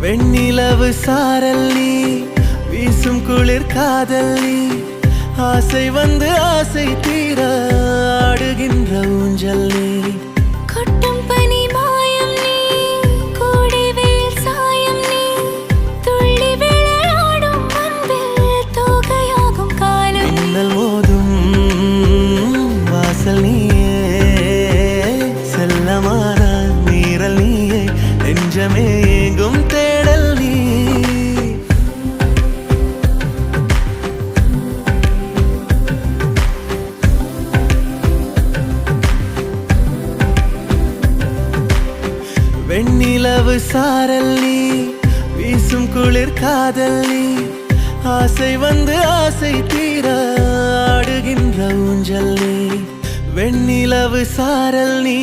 வெண்ணிலவு சாரல் நீ, வீசும் குளிர் காதல் நீ, ஆசை வந்து ஆசை தீர ஆடுகின்ற ஊஞ்சல் நீ. கொட்டும் பனி மாயம் நீ, கோடை வெயில் சாயம் நீ, துள்ளி விளையாடும் அன்பில் தோகையாகும் காலம். மின்னல் மோதும் வாசல் நீயே, செல்லமான மீறல் நீயே, நெஞ்சமே எங்கும் தேடல் நீ. வெண்ணிலவு சாரல் நீ, வீசும் குளிர் காதல் நீ, ஆசை வந்து ஆசை தீர ஆடுகின்ற ஊஞ்சல் நீ. வெண்ணிலவு சாரல் நீ.